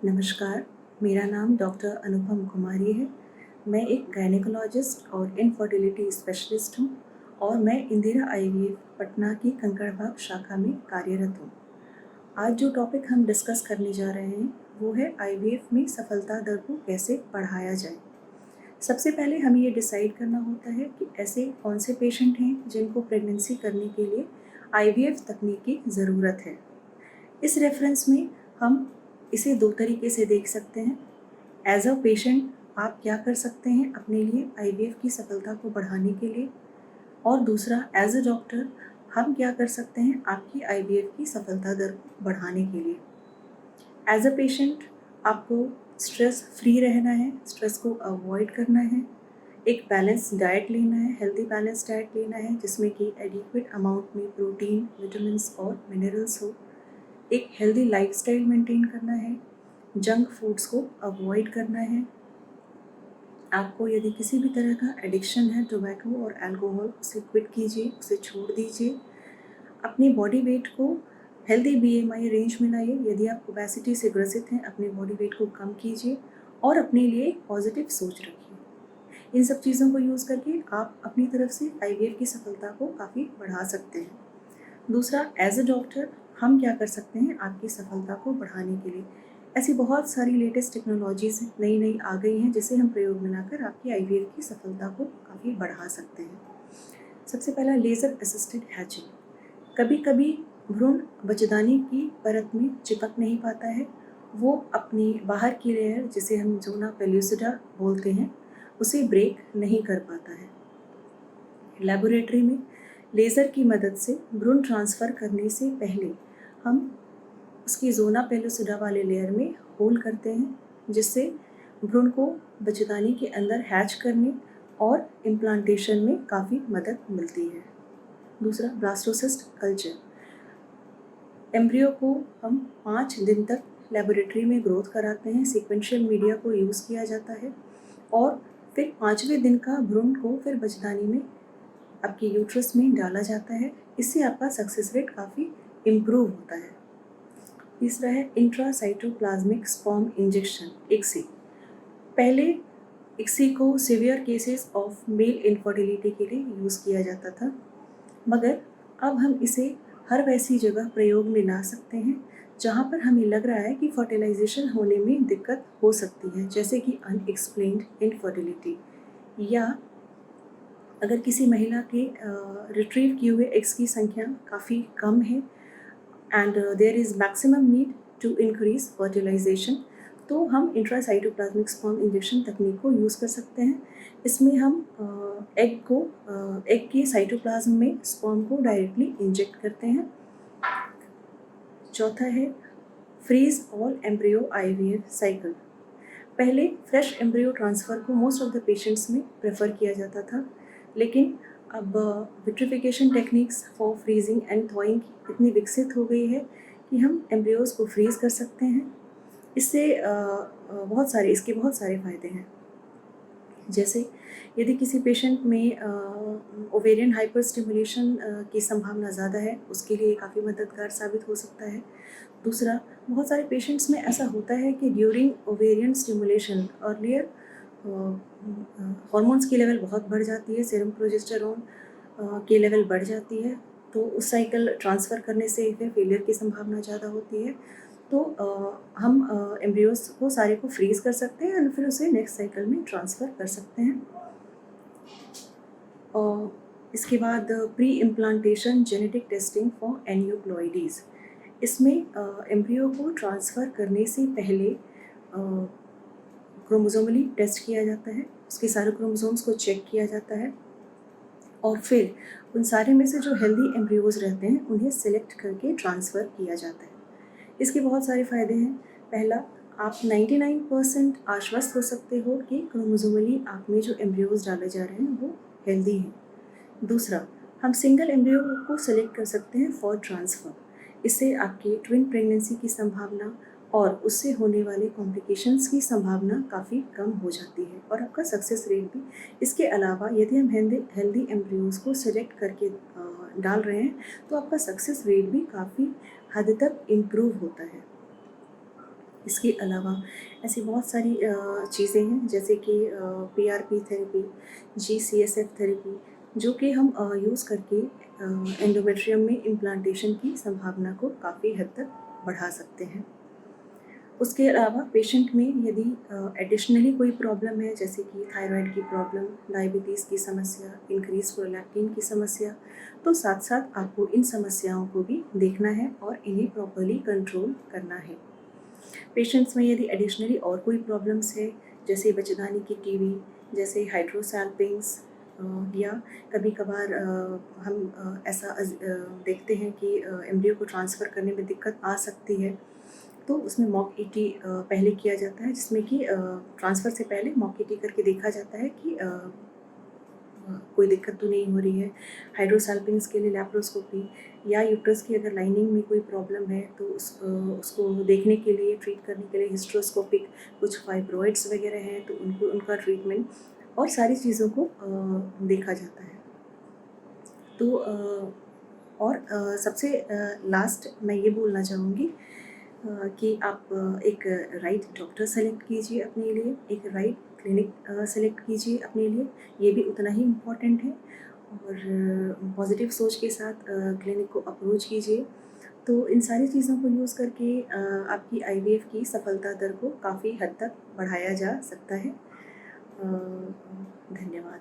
नमस्कार, मेरा नाम डॉक्टर अनुपम कुमारी है। मैं एक गायनेकोलॉजिस्ट और इनफर्टिलिटी स्पेशलिस्ट हूँ और मैं इंदिरा आईवीएफ पटना की कंकड़बाग शाखा में कार्यरत हूँ। आज जो टॉपिक हम डिस्कस करने जा रहे हैं वो है आईवीएफ में सफलता दर को कैसे बढ़ाया जाए। सबसे पहले हमें ये डिसाइड करना होता है कि ऐसे कौन से पेशेंट हैं जिनको प्रेगनेंसी करने के लिए आईवीएफ तकनीक की ज़रूरत है। इस रेफरेंस में हम इसे दो तरीके से देख सकते हैं। एज अ पेशेंट आप क्या कर सकते हैं अपने लिए आईवीएफ की सफलता को बढ़ाने के लिए, और दूसरा एज अ डॉक्टर हम क्या कर सकते हैं आपकी आईवीएफ की सफलता दर को बढ़ाने के लिए। एज अ पेशेंट आपको स्ट्रेस फ्री रहना है, स्ट्रेस को अवॉइड करना है, एक बैलेंस डाइट लेना है, हेल्दी बैलेंस डाइट लेना है जिसमें कि एडिक्वेट अमाउंट में प्रोटीन, विटामिन्स और मिनरल्स हो, एक हेल्दी लाइफस्टाइल मेंटेन करना है, जंक फूड्स को अवॉइड करना है। आपको यदि किसी भी तरह का एडिक्शन है टोबैको और अल्कोहल, उसे क्विट कीजिए, उसे छोड़ दीजिए। अपनी बॉडी वेट को हेल्दी बीएमआई रेंज में लाइए। यदि आप ओबेसिटी से ग्रसित हैं अपने बॉडी वेट को कम कीजिए और अपने लिए पॉजिटिव सोच रखिए। इन सब चीज़ों को यूज़ करके आप अपनी तरफ से आईवीएफ की सफलता को काफ़ी बढ़ा सकते हैं। दूसरा, एज अ डॉक्टर हम क्या कर सकते हैं आपकी सफलता को बढ़ाने के लिए। ऐसी बहुत सारी लेटेस्ट टेक्नोलॉजीज़ नई आ गई हैं जिसे हम प्रयोग में लाकर आपकी आईवीएफ की सफलता को काफ़ी बढ़ा सकते हैं। सबसे पहला, लेज़र असिस्टेड हैचिंग। कभी कभी भ्रूण बच्चेदानी की परत में चिपक नहीं पाता है, वो अपनी बाहर की लेयर जिसे हम ज़ोना पेल्यूसिडा बोलते हैं उसे ब्रेक नहीं कर पाता है। लेबोरेटरी में लेज़र की मदद से भ्रूण ट्रांसफ़र करने से पहले हम उसकी ज़ोना पेल्यूसिडा वाले लेयर में होल करते हैं जिससे भ्रूण को बच्चेदानी के अंदर हैच करने और इम्प्लांटेशन में काफ़ी मदद मिलती है। दूसरा, ब्लास्टोसिस्ट कल्चर। एम्ब्रियो को हम 5 दिन तक लेबोरेटरी में ग्रोथ कराते हैं, सीक्वेंशियल मीडिया को यूज़ किया जाता है और फिर 5वें दिन का भ्रूण को फिर बच्चेदानी में आपके यूट्रस में डाला जाता है। इससे आपका सक्सेस रेट काफ़ी इम्प्रूव होता है। तीसरा है इंट्रासाइटोप्लाज्मिक स्पर्म इंजेक्शन, ICSI। पहले ICSI को severe cases of male infertility के लिए यूज़ किया जाता था, मगर अब हम इसे हर वैसी जगह प्रयोग में ला सकते हैं जहाँ पर हमें लग रहा है कि फर्टिलाइजेशन होने में दिक्कत हो सकती है, जैसे कि अनएक्सप्लेन्ड इनफर्टिलिटी, या अगर किसी महिला के रिट्रीव किए हुए एग्स की संख्या काफ़ी कम है and there is maximum need to increase fertilization, तो हम इंट्रासाइटोप्लाज्मिक स्पर्म इंजेक्शन तकनीक को यूज़ कर सकते हैं। इसमें हम एग के साइटोप्लाज्म में स्पर्म को डायरेक्टली इंजेक्ट करते हैं। चौथा है freeze all embryo IVF cycle. पहले फ्रेश एम्ब्रियो ट्रांसफ़र को मोस्ट ऑफ द पेशेंट्स में प्रेफर किया जाता था, लेकिन अब vitrification techniques for freezing and thawing इतनी विकसित हो गई है कि हम एम्ब्रियोज को फ्रीज़ कर सकते हैं। इससे इसके बहुत सारे फ़ायदे हैं। जैसे यदि किसी पेशेंट में ओवेरियन हाइपर स्टिमुलेशन की संभावना ज़्यादा है, उसके लिए काफ़ी मददगार साबित हो सकता है। दूसरा, बहुत सारे पेशेंट्स में ऐसा होता है कि during ovarian stimulation earlier hormones की लेवल बहुत बढ़ जाती है, सेरम प्रोजेस्टेरोन की लेवल बढ़ जाती है, तो उस साइकिल ट्रांसफ़र करने से फिर फेलियर की संभावना ज़्यादा होती है। तो हम एम्ब्रियोज को सारे को फ्रीज़ कर सकते हैं और फिर उसे नेक्स्ट साइकिल में ट्रांसफ़र कर सकते हैं। और इसके बाद pre implantation genetic testing for aneuploidies. इसमें एम्ब्रियो को ट्रांसफ़र करने से पहले क्रोमोसोमली टेस्ट किया जाता है, उसके सारे क्रोमोसोम्स को चेक किया जाता है और फिर उन सारे में से जो हेल्दी एम्ब्रियोज रहते हैं उन्हें सेलेक्ट करके ट्रांसफ़र किया जाता है। इसके बहुत सारे फ़ायदे हैं। पहला, आप 99% आश्वस्त हो सकते हो कि क्रोमोसोमली आप में जो एम्ब्रियोज डाले जा रहे हैं वो हेल्दी हैं। दूसरा, हम सिंगल एम्ब्रियो को सेलेक्ट कर सकते हैं फॉर ट्रांसफ़र। इससे आपकी ट्विन प्रेगनेंसी की संभावना और उससे होने वाले कॉम्प्लिकेशंस की संभावना काफ़ी कम हो जाती है और आपका सक्सेस रेट भी। इसके अलावा यदि हम हेल्दी एम्ब्रियोज को सेलेक्ट करके डाल रहे हैं तो आपका सक्सेस रेट भी काफ़ी हद तक इम्प्रूव होता है। इसके अलावा ऐसी बहुत सारी चीज़ें हैं जैसे कि पीआरपी थेरेपी, जीसीएसएफ थेरेपी, जो कि हम यूज़ करके एंडोमेट्रियम में इम्प्लांटेशन की संभावना को काफ़ी हद तक बढ़ा सकते हैं। उसके अलावा पेशेंट में यदि एडिशनली कोई प्रॉब्लम है जैसे कि थायराइड की प्रॉब्लम, डायबिटीज़ की समस्या, इंक्रीज़ प्रोलैक्टिन की समस्या, तो साथ-साथ आपको इन समस्याओं को भी देखना है और इन्हें प्रॉपर्ली कंट्रोल करना है। पेशेंट्स में यदि एडिशनली और कोई प्रॉब्लम्स है जैसे बच्चेदानी की टीबी, जैसे हाइड्रोसैल्पिंग्स या कभी-कभार हम देखते हैं कि एम्ब्रियो को ट्रांसफ़र करने में दिक्कत आ सकती है, तो उसमें मॉक ईटी पहले किया जाता है जिसमें कि ट्रांसफ़र से पहले मॉक ईटी करके देखा जाता है कि कोई दिक्कत तो नहीं हो रही है। हाइड्रोसैल्पिंग्स के लिए लैप्रोस्कोपी या यूट्रस की अगर लाइनिंग में कोई प्रॉब्लम है तो उसको देखने के लिए, ट्रीट करने के लिए हिस्ट्रोस्कोपिक कुछ फाइब्रॉइड्स वगैरह हैं तो उनका ट्रीटमेंट और सारी चीज़ों को देखा जाता है। तो सबसे लास्ट मैं ये बोलना चाहूँगी कि आप एक राइट डॉक्टर सेलेक्ट कीजिए अपने लिए, एक राइट क्लिनिक सेलेक्ट कीजिए अपने लिए, ये भी उतना ही इम्पॉर्टेंट है और पॉजिटिव सोच के साथ क्लिनिक को अप्रोच कीजिए। तो इन सारी चीज़ों को यूज़ करके आपकी आईवीएफ की सफलता दर को काफ़ी हद तक बढ़ाया जा सकता है। धन्यवाद।